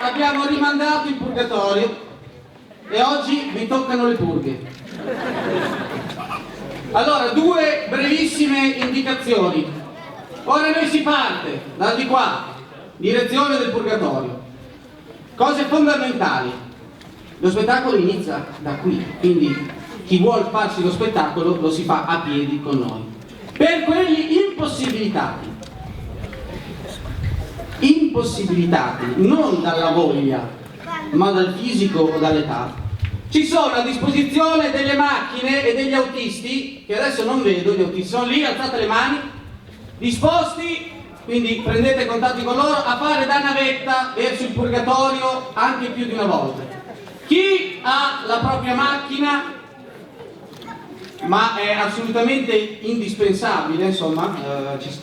abbiamo rimandato il purgatorio e oggi vi toccano le purghe. Allora, due brevissime indicazioni. Ora noi si parte, da di qua, direzione del purgatorio. Cose fondamentali. Lo spettacolo inizia da qui, quindi chi vuol farsi lo spettacolo lo si fa a piedi con noi. Per quelli impossibilitati non dalla voglia, ma dal fisico o dall'età, ci sono a disposizione delle macchine e degli autisti, che adesso non vedo, gli autisti sono lì, alzate le mani, disposti, quindi prendete contatti con loro, a fare da navetta verso il purgatorio anche più di una volta. Chi ha la propria macchina, ma è assolutamente indispensabile, insomma,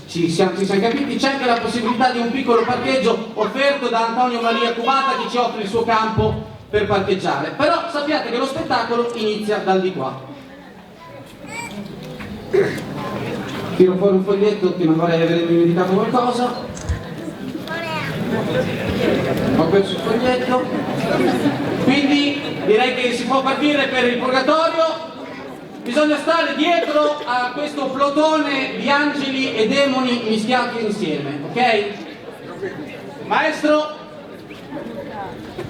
ci siamo capiti, c'è anche la possibilità di un piccolo parcheggio offerto da Antonio Maria Cubata, che ci offre il suo campo per parcheggiare. Però sappiate che lo spettacolo inizia dal di qua. Tiro fuori un foglietto che non vorrei avermi dimenticato qualcosa. Ho perso il foglietto. Quindi direi che si può partire per il purgatorio. Bisogna stare dietro a questo plotone di angeli e demoni mischiati insieme, ok? Maestro?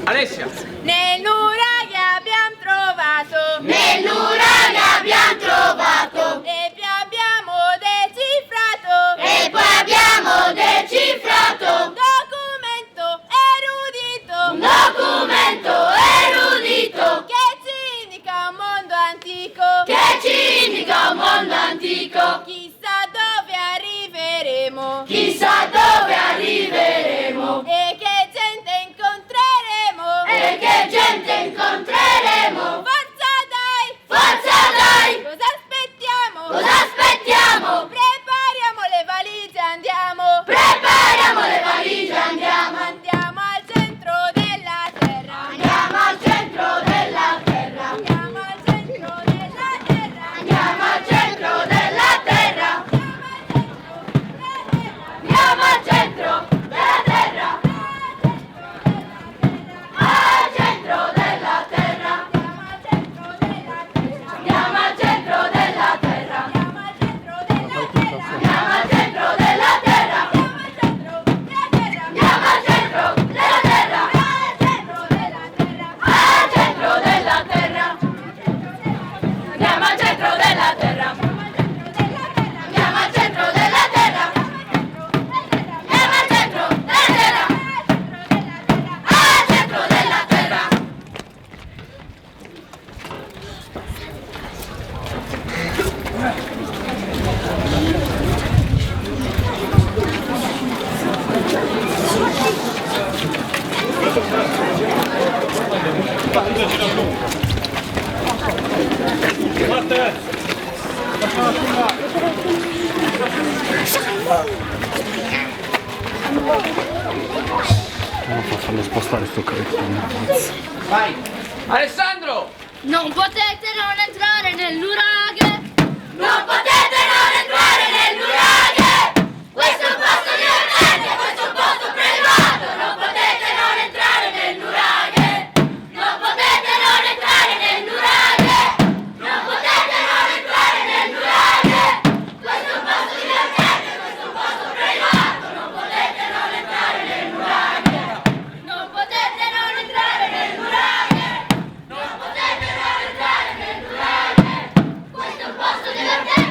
Alessia. Nell'uraghe abbiamo trovato, Nell'uraghe abbiamo trovato, e poi abbiamo decifrato, e poi abbiamo decifrato, un documento un documento erudito, che ci indica un mondo antico, che ci indica un mondo antico. chissà dove arriveremo, Chissà dove arriveremo, e che gente incontreremo, e che gente incontreremo. Forza dai! Forza dai! Cosa aspettiamo? Cosa aspettiamo? Prepariamo le valigie, andiamo! Prepariamo le valigie, andiamo! Andiamo al centro della terra! Andiamo al centro della terra! Andiamo al centro della terra! Andiamo al centro della terra! Andiamo al centro della terra! Al centro della terra! Andiamo al centro della terra! Andiamo al centro della terra! Andiamo al centro della terra! Andiamo al centro della terra! Al centro della terra! Al centro della terra! Andiamo al centro della terra! Andiamo al centro della terra! Andiamo al centro della terra! Al centro della terra! Non fa farlo spostare sto cretino. Vai! Alessandro. Non potete non entrare nell'uraghe! Non potete non entrare nell'uraghe! Questo è un posto divertente, questo è un posto privato! Non potete non entrare nell'uraghe! Non potete non entrare nell'uraghe! Non potete non entrare nell'uraghe! Questo è un posto divertente, questo è un posto privato! Non potete non entrare nell'uraghe! Non potete non entrare nell'uraghe! Non potete non entrare nell'uraghe! Questo è un posto divertente!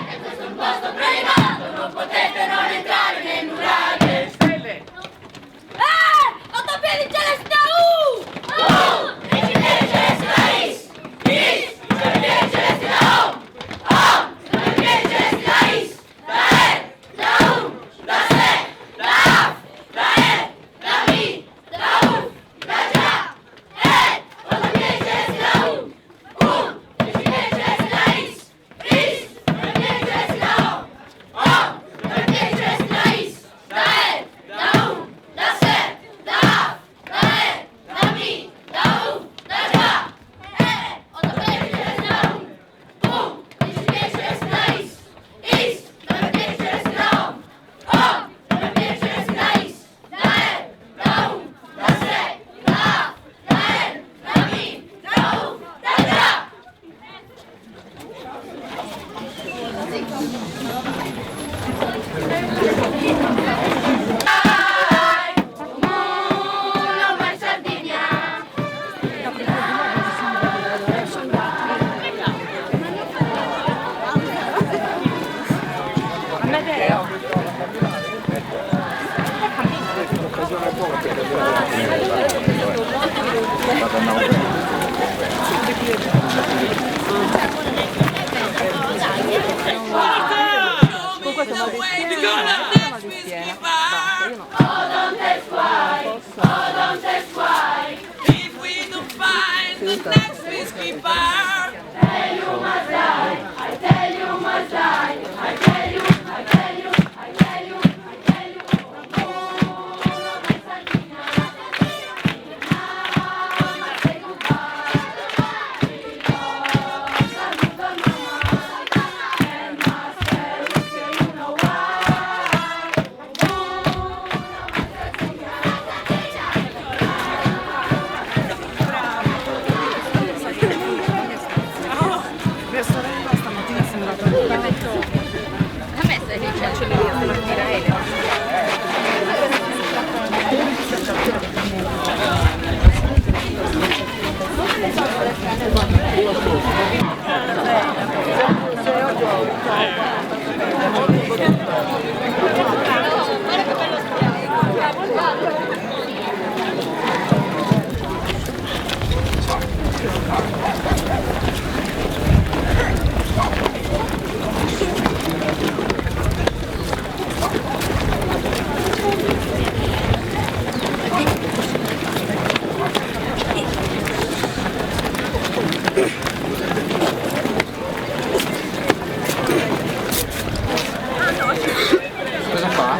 next whiskey bar. Tell you must die, I tell you must die, I tell you, I tell you, I tell you, I tell you. Say goodbye. Saluto al mamma, and myself, you know why. Mia sorella stamattina è sembrata a me stai dicendo Cosa fa?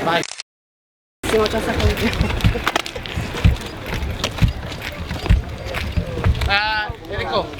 Vai. siamo già stati. Enrico.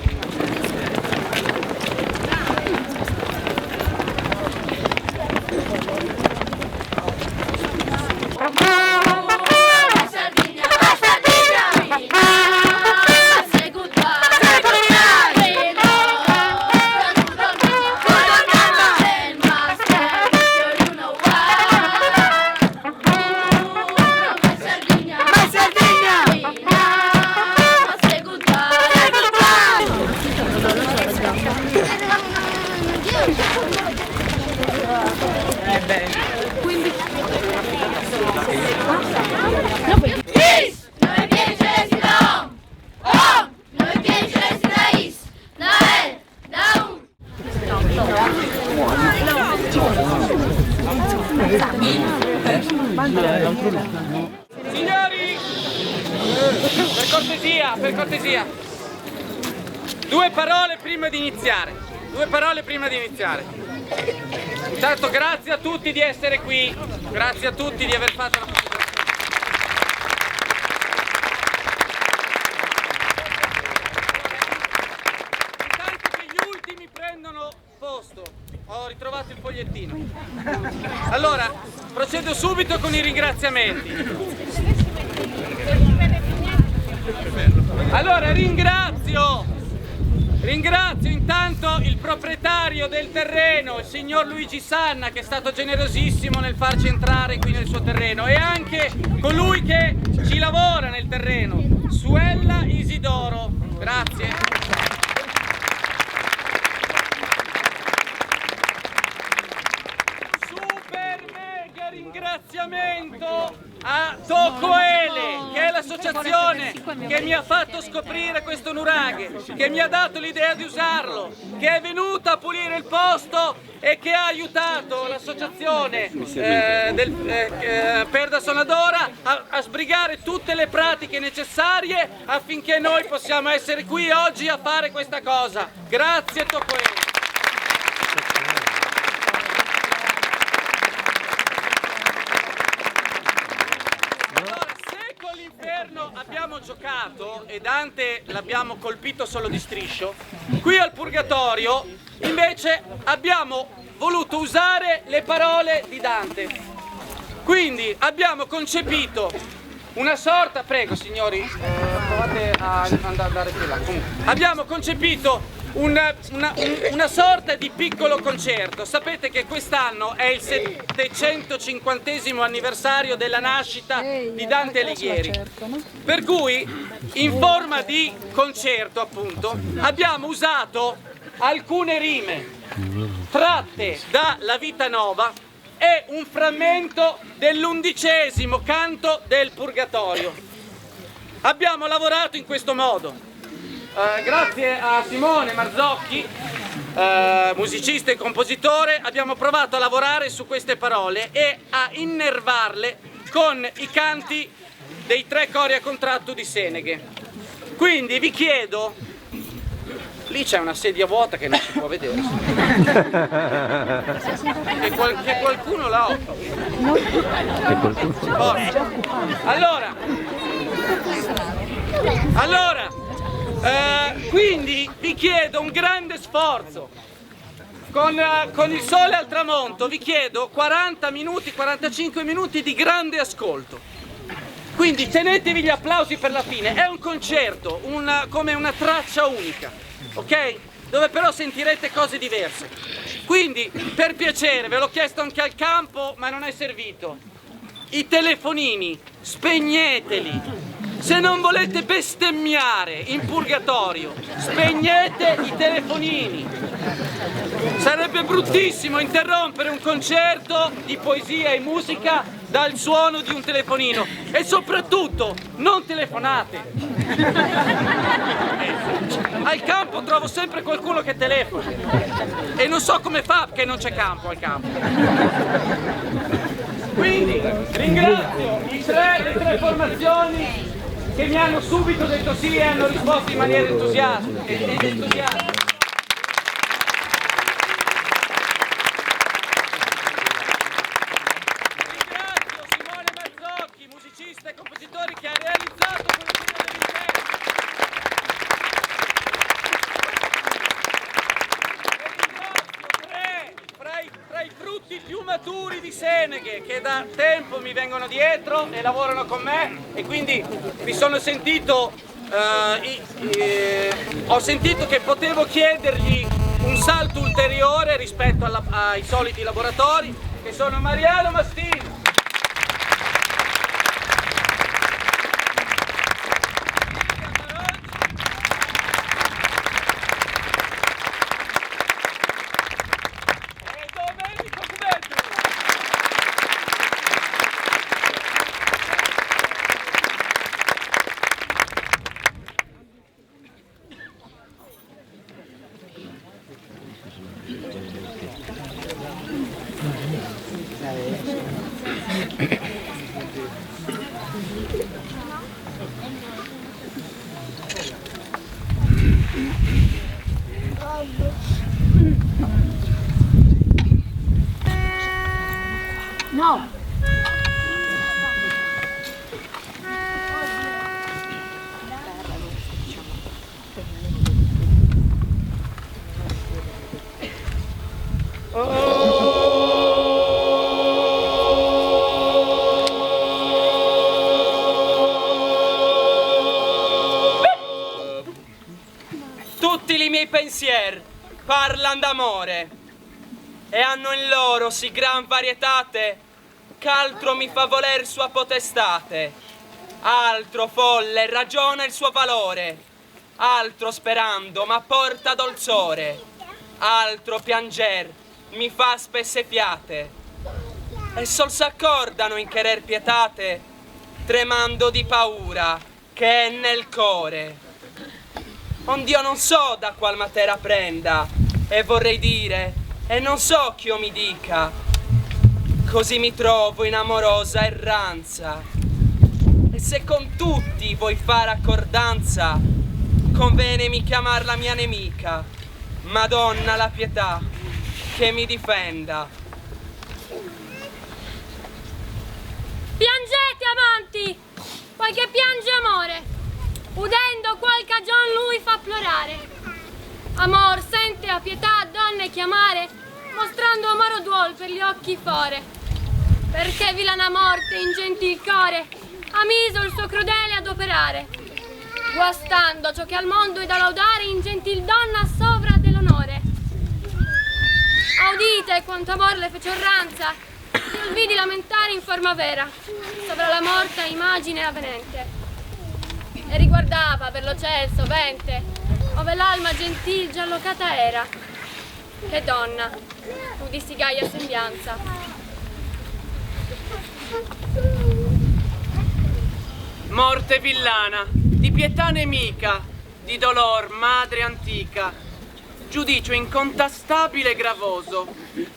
Signori, per cortesia, due parole prima di iniziare. Intanto grazie a tutti di essere qui, grazie a tutti di aver fatto la possibilità. Intanto che gli ultimi prendono posto, ho ritrovato il fogliettino. Allora, procedo subito con i ringraziamenti. Allora, ringrazio intanto il proprietario del terreno, il signor Luigi Sanna, che è stato generosissimo nel farci entrare qui nel suo terreno, e anche colui che ci lavora nel terreno, Suella Isidoro. Grazie. Ringraziamento a Tocoele, che è l'associazione che mi ha fatto scoprire questo nuraghe, che mi ha dato l'idea di usarlo, che è venuta a pulire il posto e che ha aiutato l'associazione Perda Sonadora a sbrigare tutte le pratiche necessarie affinché noi possiamo essere qui oggi a fare questa cosa. Grazie Tocoele. Abbiamo giocato e Dante l'abbiamo colpito solo di striscio, qui al Purgatorio invece abbiamo voluto usare le parole di Dante. Quindi abbiamo concepito una sorta, prego signori, provate a andare più là. Abbiamo concepito una sorta di piccolo concerto. Sapete che quest'anno è il 750° anniversario della nascita di Dante Alighieri, per cui in forma di concerto appunto abbiamo usato alcune rime tratte da La Vita Nova e un frammento dell'11° canto del Purgatorio. Abbiamo lavorato in questo modo. Grazie a Simone Marzocchi musicista e compositore, abbiamo provato a lavorare su queste parole e a innervarle con i canti dei 3 cori a contratto di Seneghe. Quindi vi chiedo, lì c'è una sedia vuota che non si può vedere, che qualcuno la occupa. Allora, quindi vi chiedo un grande sforzo. Con il sole al tramonto vi chiedo 40 minuti, 45 minuti di grande ascolto. Quindi tenetevi gli applausi per la fine. È un concerto, come una traccia unica, ok? Dove però sentirete cose diverse. Quindi, per piacere, ve l'ho chiesto anche al campo, ma non è servito. I telefonini, spegneteli. Se non volete bestemmiare in purgatorio, spegnete i telefonini. Sarebbe bruttissimo interrompere un concerto di poesia e musica dal suono di un telefonino. E soprattutto, non telefonate. Al campo trovo sempre qualcuno che telefona. E non so come fa, perché non c'è campo al campo. Quindi, ringrazio le tre formazioni che mi hanno subito detto sì e hanno risposto in maniera entusiastica. Ringrazio Simone Mazzocchi, musicista e compositore che ha realizzato quello che tra i frutti più maturi di Seneghe che da tempo mi vengono dietro e lavorano con me, e quindi mi sono sentito ho sentito che potevo chiedergli un salto ulteriore rispetto ai soliti laboratori, che sono Mariano Mastino, No. Tutti i miei pensieri parlano d'amore e hanno in loro sì gran varietate ch'altro mi fa voler sua potestate, altro folle ragiona il suo valore, altro sperando ma porta dolzore, altro pianger mi fa spesse fiate, e sol s'accordano in querer pietate, tremando di paura che è nel core. Ond'io non so da qual matera prenda, e vorrei dire, e non so ch'io mi dica, così mi trovo in amorosa erranza. E se con tutti vuoi fare accordanza, convenemi chiamar la mia nemica, Madonna la pietà, che mi difenda. Piangete amanti, poiché piange amore, udendo qual cagion lui fa plorare. Amor sente a pietà donne chiamare, mostrando amaro duol per gli occhi fore, perché vilana morte in gentil core ha miso il suo crudele adoperare, guastando ciò che al mondo è da laudare in gentil donna sovra dell'onore. Audite quanto amor le fece orranza, io vidi lamentare in forma vera sovra la morta immagine avvenente, e riguardava per lo ciel sovente ove l'alma gentil già locata era. Che donna fu di sì gaia sembianza. Morte villana, di pietà nemica, di dolor madre antica, giudicio incontastabile e gravoso,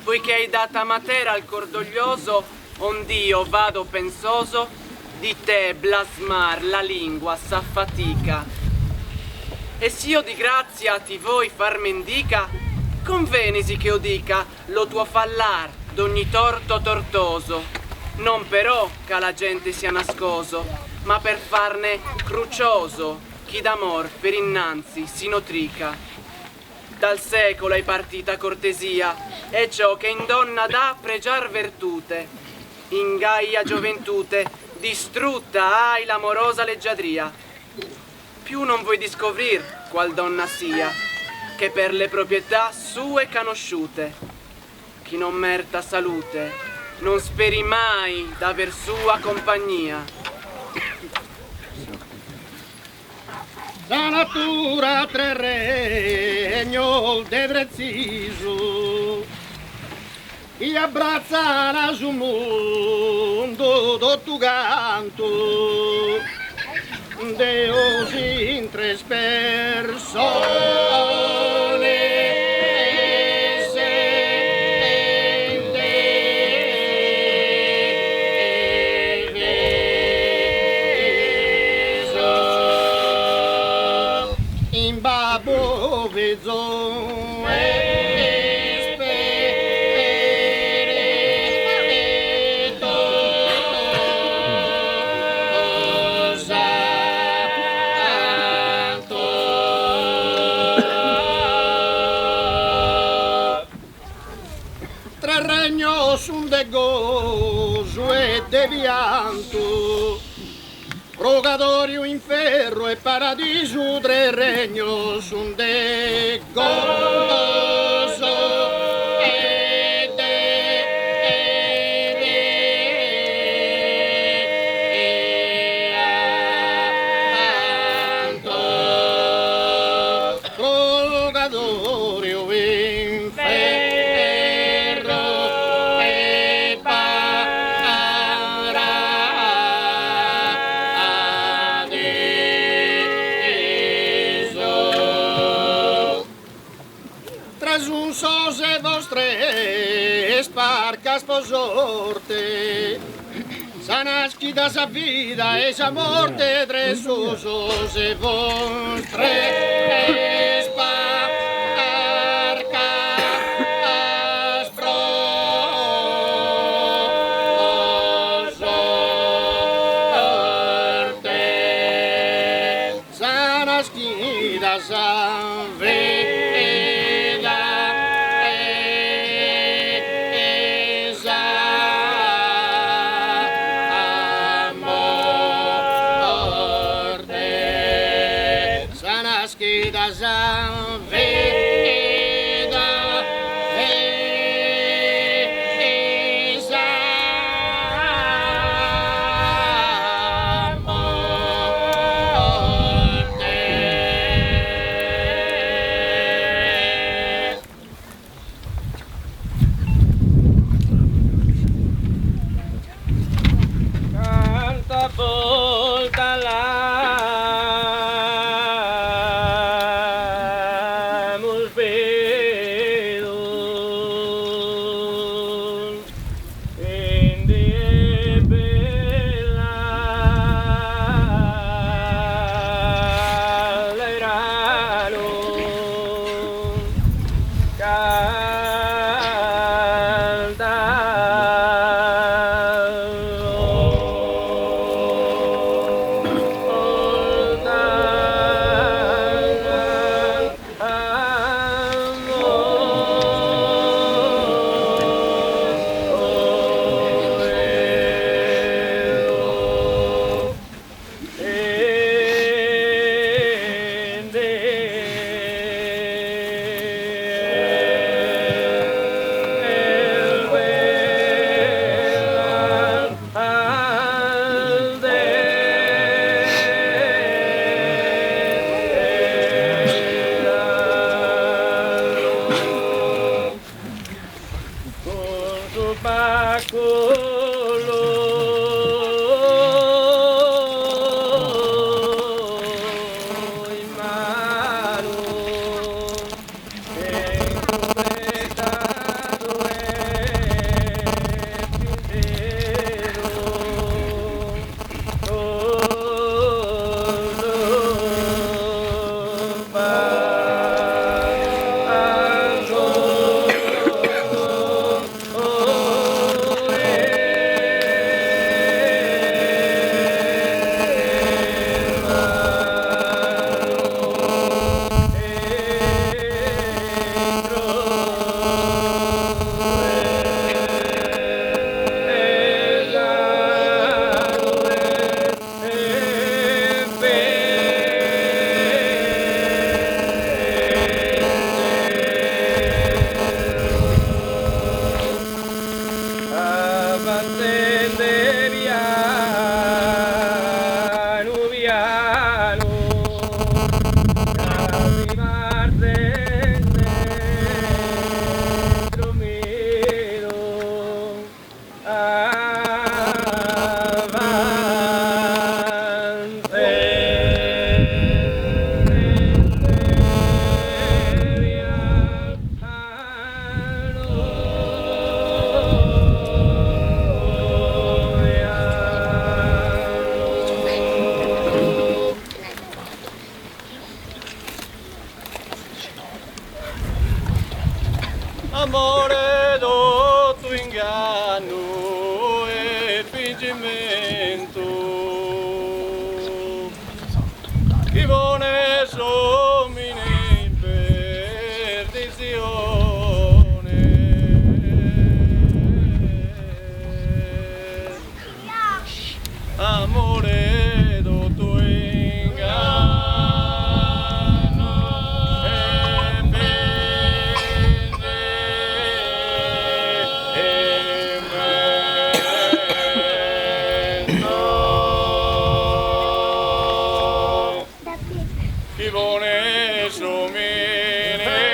poiché hai data matera al cordoglioso, ond'io vado pensoso, di te blasmar la lingua s'affatica. E s'io di grazia ti vuoi far mendica, convenisi che io dica lo tuo fallar d'ogni torto tortoso, non però che la gente sia nascoso, ma per farne crucioso chi d'amor per innanzi si nutrica. Dal secolo è partita cortesia, e ciò che in donna dà pregiar vertute, in gaia gioventute distrutta hai l'amorosa leggiadria. Più non vuoi discovrir qual donna sia, che per le proprietà sue conosciute. Chi non merta salute, non speri mai d'aver sua compagnia. La natura tre regno de preciso e abbraccia la su mondo do tu canto Deus in tres persone gozo e devianto, rogatorio in ferro e paradiso, tre regno sun de gozo e devianto, rogatorio in ferro. Sparca sposorte, sa nasci da sa vida e sa morte, tre se vostre sparca sposorte, sa nasci da sa vida. Amore tutto inganno e fingimento, chi vuole sommi in perdizione, amore tutto inganno e chi vuole somire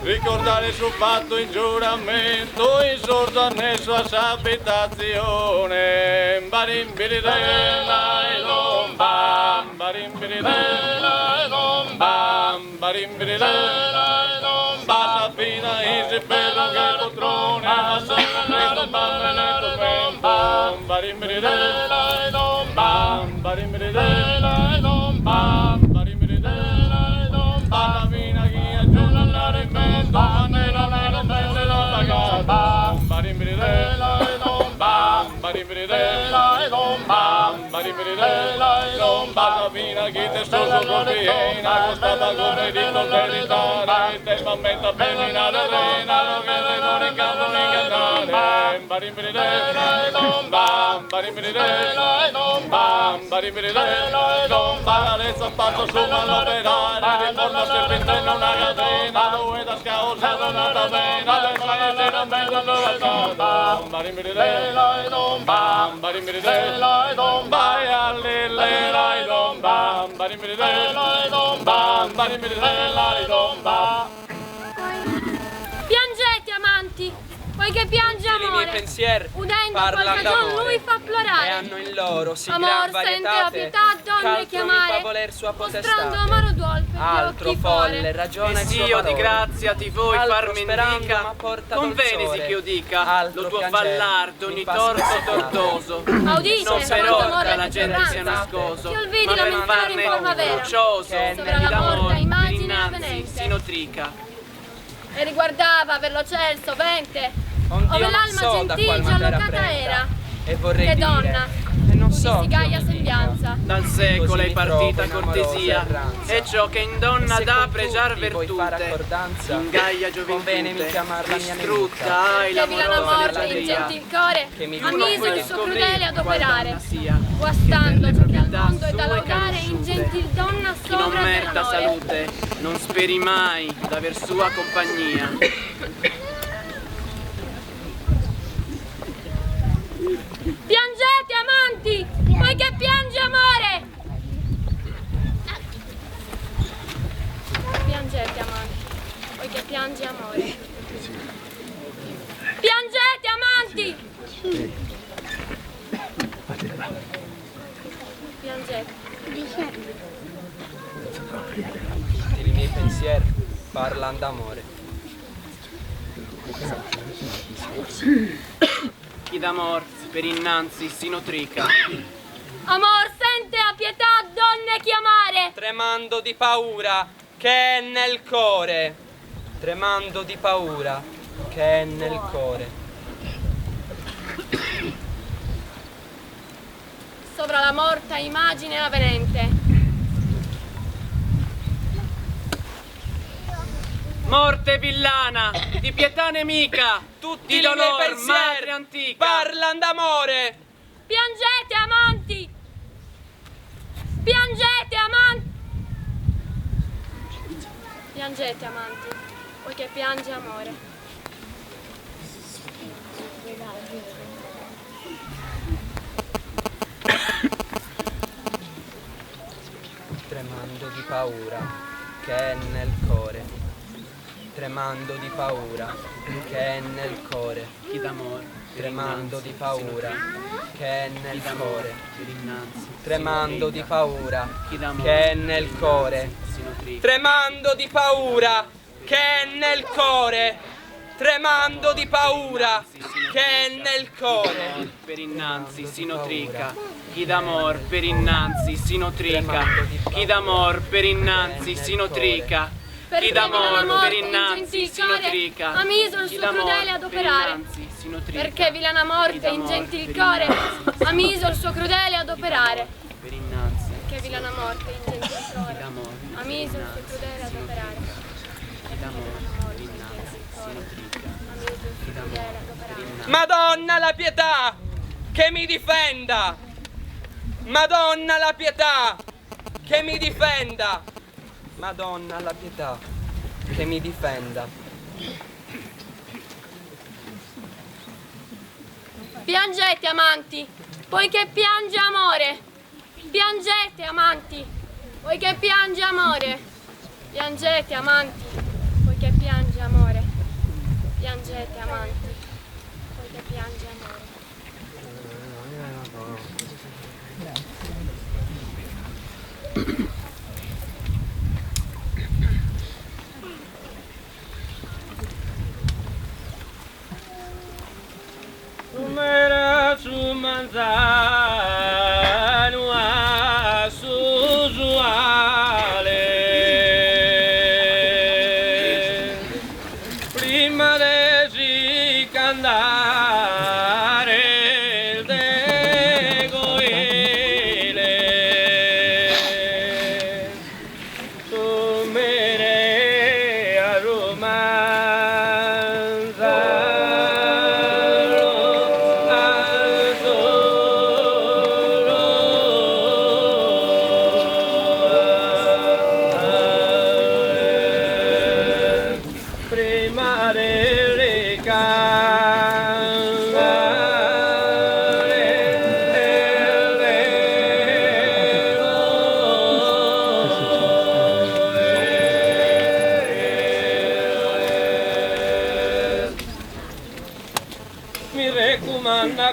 ricordare sul fatto in giuramento in sordo annesso a s'abitazione barimbiridella e lombam barimbiridella e lombam barimbiridella e lombam fina in perro che potrone a sala lombam lombam barimbiridella e lombam barimbiridella e lombam barimbiridella e lombam fina chi aggiunge andare in mezzo manella la bella la gata barimbiridella e lombam barimbiridella e lombam barimbiridella e lombam fina chi te sto corriena costata come di colperitare te mammetta bellina la reina lo che le non in campo ni cantare barimbiridella e lombam barimbiridella e lombam barimbiridella e lombam le zampato su mal'operare ritorno serpentino una catena due da scausa una ravena le mani non vengono la zona barimbiridella e lombam barimbiridella e lombam e all'illera e lombam barimbiridella e lombam barimbiridella e lombam. Piangete amanti, poiché piange I miei amore, pensier udendo parlan qualche don d'amore lui fa e plorare. hanno in loro sì Amor gran sente a varietate pietà donne ch'altro mi chiamare, fa voler sua mostrando potestate. amaro duol per gli Altro occhi folle cuore. ragiona il suo Dio di parole. grazia ti vuoi Altro far sperando, mendica, ma porta convenesi dolzore. che io dica, Altro lo tuo piangere fallardo mi ogni fa torto spezzacare. tortoso. Audite, Non per quanto ora amore la e gente sia fragranza, nascoso, che olvidi ma per lamentare in forma farne vera, lucioso, sopra chi la d'amor morta per immagine innanzi avvenente. si nutrica. E riguardava per lo ciel sovente, Ond'io ove non l'alma so da gentil qual già matera allocata prenda, era, e vorrei che dire, donna, e non così so si chi gaia mi dica. sembianza. Dal secolo Così è mi partita trovo in amorosa cortesia, erranza. e ciò che in donna Se dà con pregiar tutti vuoi fare virtute, accordanza, in gaia convenemi gioventù, chiamarla mia distrutta hai Che vila la l'amorosa morte in leggiadria. gentil core, che mi ha dica miso il suo scoprire crudele ad qual operare, donna sia, guastando che per le ciò che al proprietà mondo è da sue lodare in conosciute. gentil donna Chi non sopra merita dell'onore. salute, non speri mai d'aver sua compagnia. Piangete amanti, poiché piange amore. Piangete amanti, poiché piange amore. Piangete amanti. Piangete. I miei pensieri parlano d'amore. Chi d'amor per innanzi si nutrica. Amor sente a pietà donne chiamare. Tremando di paura che è nel cuore. Tremando di paura che è nel cuore. Sopra la morta immagine avvenente. Morte villana, di pietà nemica, Tutti di i miei dolor, madre pensieri antica. parlano d'amore. Piangete amanti. Piangete amanti. Piangete amanti, poiché piange amore. Tremando di paura che è nel cuore. Tremando di paura che è nel cuore. Chi d'amor per Tremando innanzi di si paura nutrica. che è nel Chi d'amor cuore. per innanzi Tremando di paura Chi d'amor che è per nel innanzi cuore. si nutrica. Tremando di paura che è nel cuore. tremando di paura che è nel cuore. Per innanzi si notrica, chi d'amor per innanzi si notrica, chi d'amor per innanzi si notrica, chi d'amor per innanzi si notrica, ha miso il suo crudele ad operare. Perché vilana morte in gentil core ha miso il suo crudele ad operare. per innanzi, Perché vilana morte in gentil core chi d'amor ha miso il suo crudele ad operare. chi d'amor per innanzi si notrica, Ha miso il suo crudele ad operare. Madonna la pietà che mi difenda! Madonna la pietà che mi difenda! Madonna la pietà che mi difenda. Piangete amanti, poiché piange amore. Piangete amanti, poiché piange amore. Piangete amanti, poiché piange amore. Piangete amanti, poiché piange amore. Numera su manzano a usuale prima de si cantare il degoile sumere a romanza.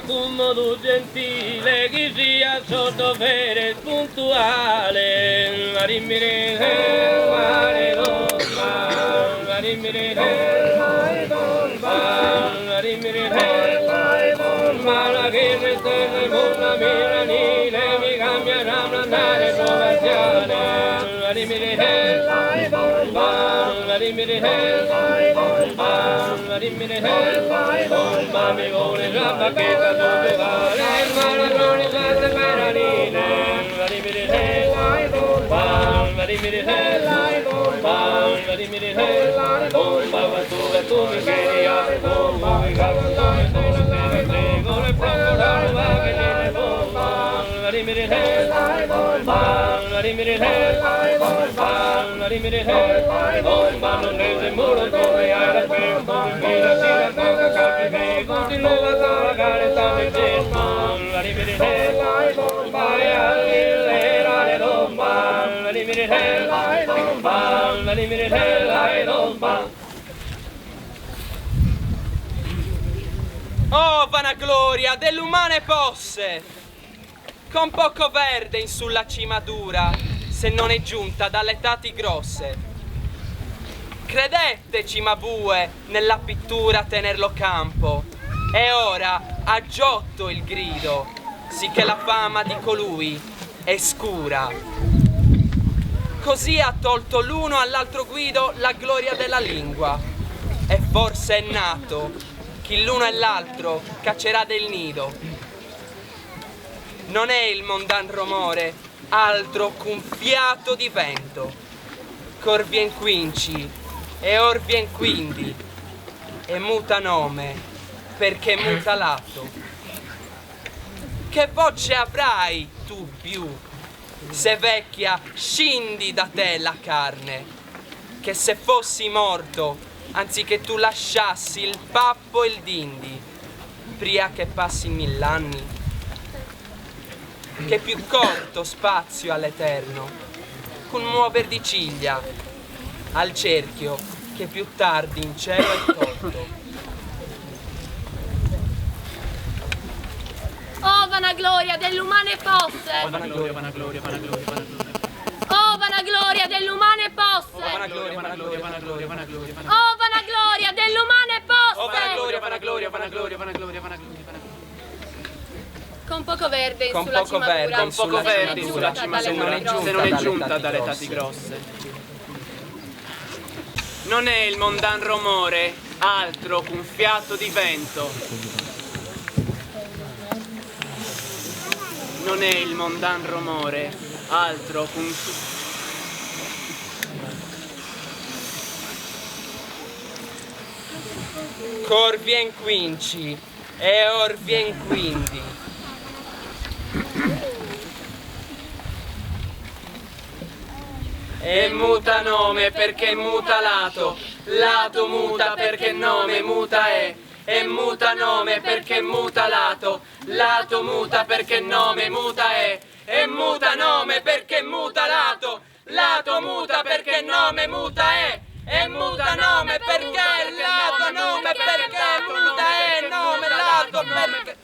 Con modo gentile chi sia sotto vere puntuale la rimmire mare domba la rimmire la rimmire la che restare con la milanile mi cambieranno andare provinciale la rimmire la rimmire la rimmire bomba mi vuole la bacchetta tutto vale il maradone sette meranine la rimmire la rimmire la rimmire bomba ma tu mi chiedi a bomba mi cavolo con le procurare va venire bomba la rimmire la rimmire la rimmire bomba non è il muro come hai la spesa mi la si la toca capi continua a toccare tanto tempo la rimmire bomba e all'era le bomba la rimmire bomba la rimmire la bomba. Oh vanagloria dell'umane posse, con poco verde in sulla cima dura, se non è giunta dalle tati grosse. Credette Cimabue nella pittura tenerlo campo, e ora ha giotto il grido, sì che la fama di colui è scura. Così ha tolto l'uno all'altro guido la gloria della lingua, e forse è nato chi l'uno e l'altro caccerà del nido. Non è il mondan rumore altro qu'un fiato di vento, ch'or vien quinci e or vien quindi, e muta nome perché muta lato. Che voce avrai tu più, se vecchia scendi da te la carne, che se fossi morto anziché tu lasciassi il pappo e il dindi, pria che passi 1000 anni, che più corto spazio all'eterno, con muover di ciglia al cerchio che più tardi in cielo è tolto. Oh vanagloria dell'umane posse! oh vanagloria, vanagloria, vanagloria, vanagloria. Oh vanagloria dell'umane posse! Vanagloria, vanagloria, vanagloria, vanagloria. Oh vanagloria dell'umane posse! vanagloria, vanagloria, vanagloria, vanagloria. Con poco verde Con sulla poco cima verde, dura, Con poco verdi sulla cima dalle sicura, grosse. se non è giunta dalle tati grosse. Non è il mondan rumore, altro che un fiato di vento. Non è il mondan rumore, altro che un... Cor vien quinci e or vien quindi. E muta nome perché muta lato, lato muta perché nome muta è. E muta nome perché muta lato, lato muta perché nome muta è. E muta nome perché muta lato, lato muta perché nome muta è. E muta nome perché lato nome perché muta è nome lato perché...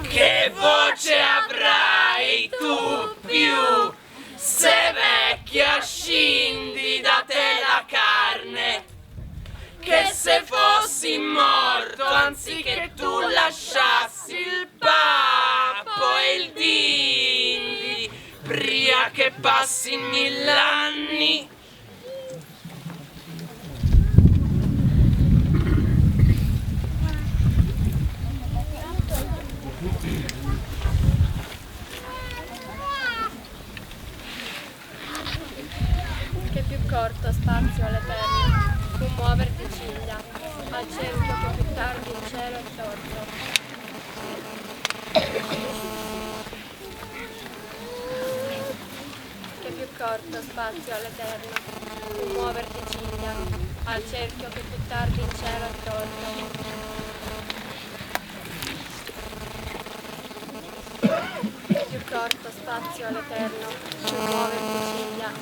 Che voce avrai tu più se vecchia scendi da te la carne? Che se fossi morto anziché tu lasciassi il pappo e il dindi prima che passi 1000 anni. Che più corto spazio all'eterno, un muover di ciglia, al cerchio che più tardi in cielo è torto. Che più corto spazio all'eterno, un muover di ciglia, al cerchio che più tardi in cielo è torto. Più corto spazio all'eterno, un muover di ciglia,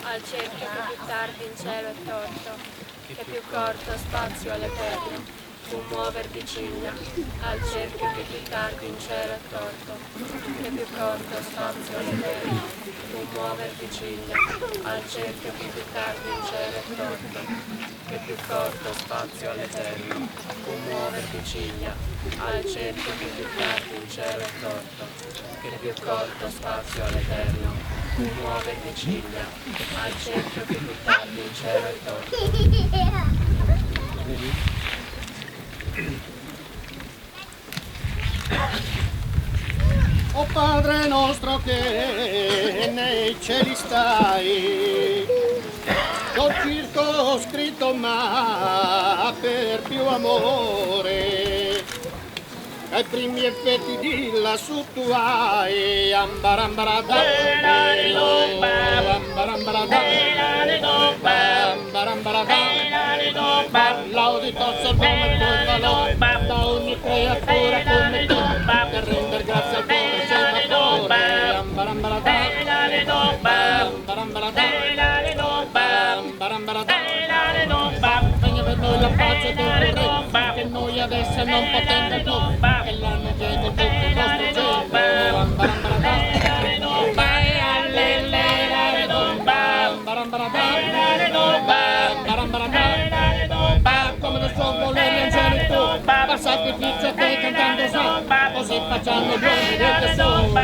al cerchio che più tardi in cielo è torto. Che più corto spazio all'eterno, un muover di ciglia, al cerchio che più tardi in cielo è torto. Che più corto spazio all'eterno, un muover di ciglia, al cerchio che più tardi in cielo è torto. Che più corto spazio all'eterno, un muover di ciglia, al cerchio che più tardi in cielo è torto. Che più corto spazio all'eterno, un muover di ciglia, al cerchio che più tardi in cielo è torto. O Padre nostro che nei cieli stai, t'ho circoscritto ma per più amore, ai primi effetti di lassù tu hai ambarambaradai, l'audito sorvolo il tuo valore da ogni creatura come tu, per render grazie al tuo preservatore. Regna per noi la pace del tuo re, che noi adesso non potendo più, e l'hanno chiesto tutto il nostro come nel suo volere angeli tu, per sacrificio a te cantando so, così facciamo gli uomini del tesoro.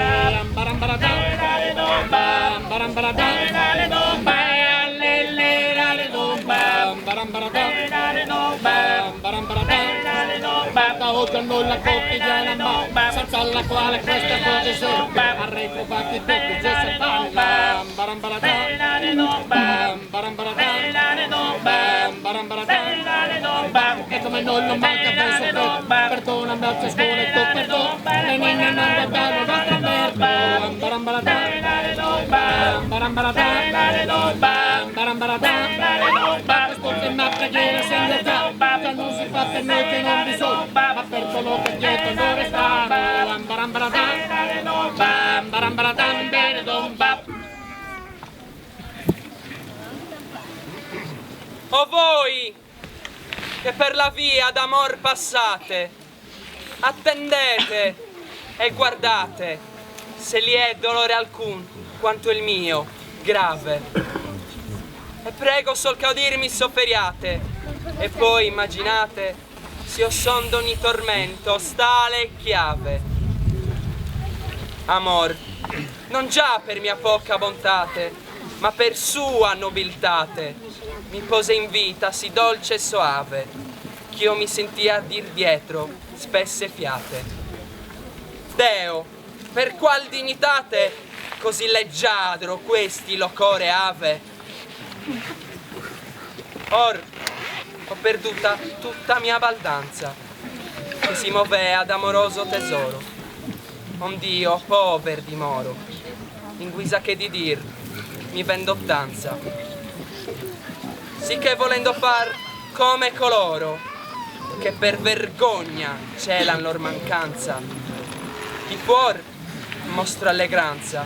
Da oggi a noi la quotidiana ma, senza la quale queste cose sono, arrecupati tutti già si fanno. E come noi non manca penso che, perdonami a ciascuno il tuo perdono, le ninne non guardare il vostro verbo. Quest'ultima preghiera sembra già non si fa per noi che non bisogna, ma per coloro che dietro non restano. O voi che per la via d'amor passate, attendete e guardate se li è dolore alcun quanto il mio grave, e prego sol che udirmi sofferiate E poi immaginate, si son d'ogni tormento, stale e chiave. Amor, non già per mia poca bontate, ma per sua nobiltate, mi pose in vita sì dolce e soave, ch'io mi sentia dir dietro spesse fiate. Deo, per qual dignitate così leggiadro questi locore ave? Or ho perduta tutta mia baldanza, che si movea ad amoroso tesoro, ond'io pover dimoro, in guisa che di dir mi vendo danza, sì che volendo far come coloro che per vergogna celan lor mancanza, di fuor mostra allegranza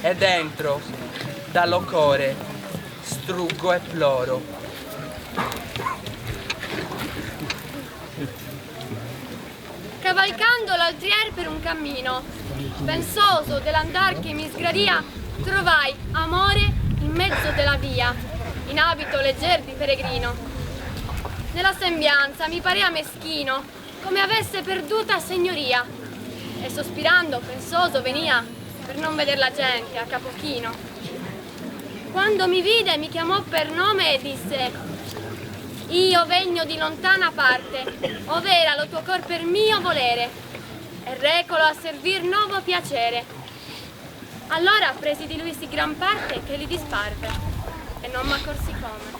e dentro dallo core struggo e ploro. Cavalcando l'altrier per un cammino, pensoso dell'andar che mi sgradia, trovai amore in mezzo della via, in abito legger di peregrino. Nella sembianza mi parea meschino, come avesse perduta segnoria, e sospirando pensoso venia per non veder la gente a capo chino. Quando mi vide mi chiamò per nome e disse: io vegno di lontana parte, ov'era lo tuo cor per mio volere, e recolo a servir nuovo piacere. Allora presi di lui sì gran parte che gli disparve, e non m'accorsi come.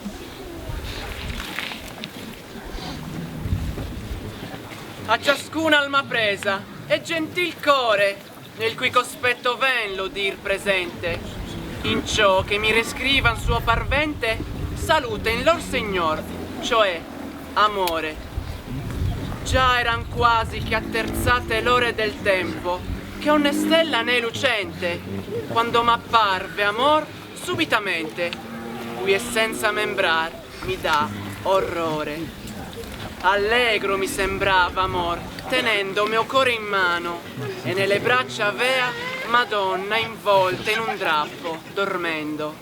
A ciascuna alma presa e gentil core, nel cui cospetto ven lo dir presente, in ciò che mi rescrivan suo parvente, salute in lor Signor, cioè amore. Già eran quasi che atterzate l'ore del tempo, che una stella ne lucente, quando m'apparve amor subitamente, cui essenza membrar mi dà orrore. Allegro mi sembrava amor, tenendo mio core in mano, e nelle braccia avea Madonna involta in un drappo, dormendo.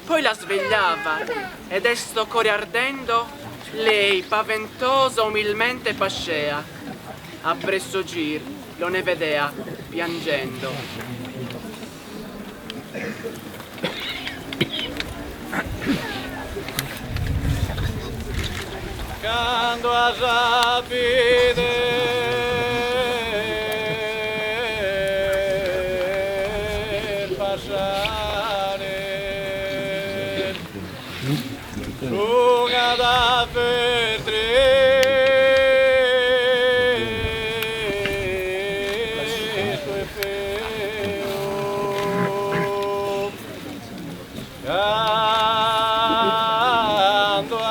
Poi la svegliava, ed esto core ardendo, lei paventosa umilmente pascea. Appresso gir lo ne vedea piangendo. Quando a rapide passare lunga da per tre sue feo quando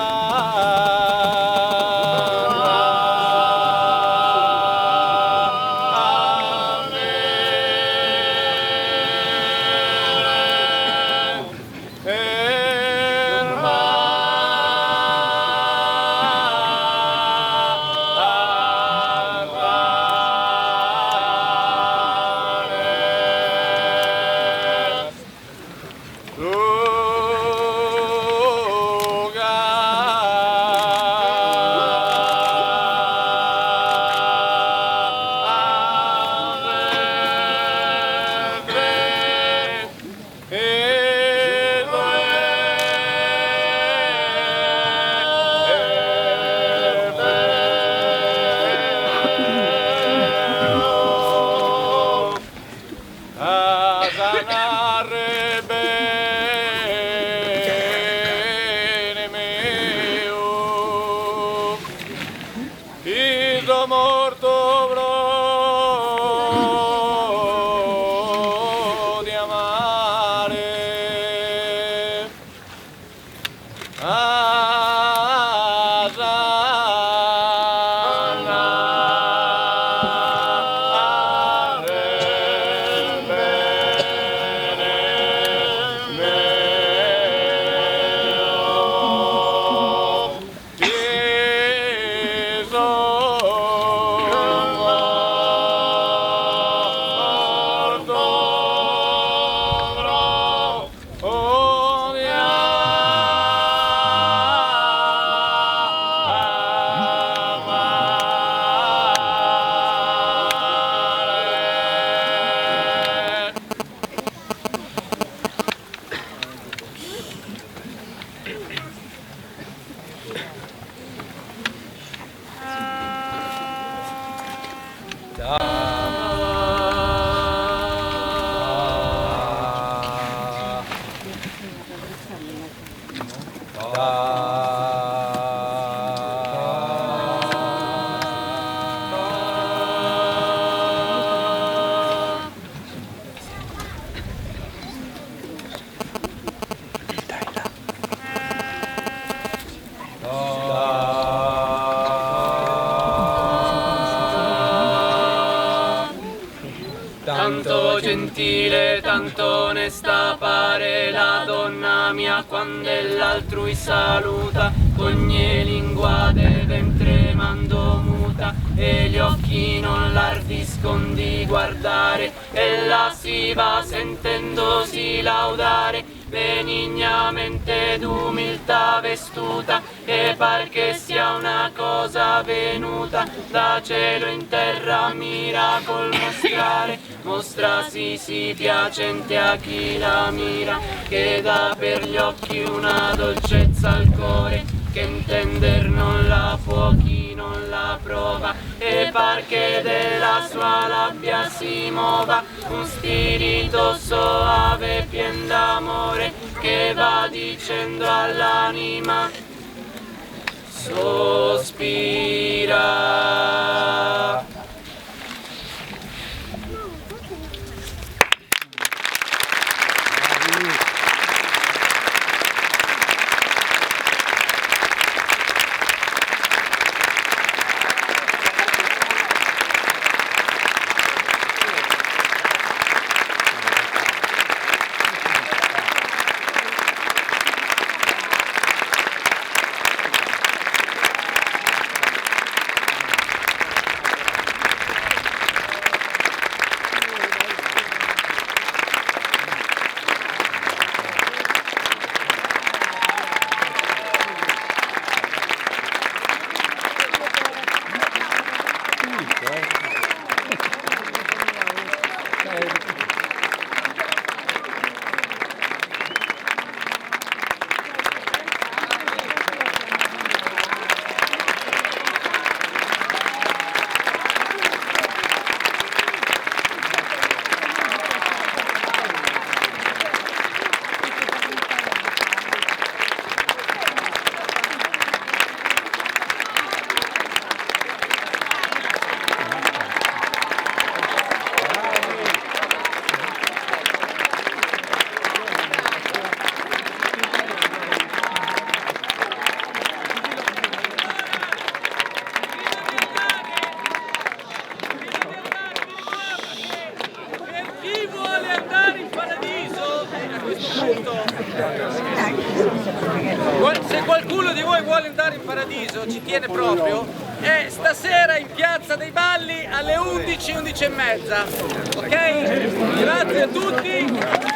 Tanto gentile, tanto onesta pare la donna mia quando l'altrui saluta, ogni lingua deve tremando muta e gli occhi non l'ardiscon di guardare, ella si va sentendosi laudare, benignamente d'umiltà vestuta, e par che sia una cosa venuta da cielo in terra miracol mostrare, mostrasi sì piacente a chi la mira, che dà per gli occhi una dolcezza al cuore, che intender non la può chi non la prova, e par che della sua labbia si muova un spirito soave pien d'amore, che va dicendo all'anima sospira. Se qualcuno di voi vuole andare in paradiso, ci tiene proprio, è stasera in Piazza dei Balli alle 11, 11:30. Ok? Grazie a tutti.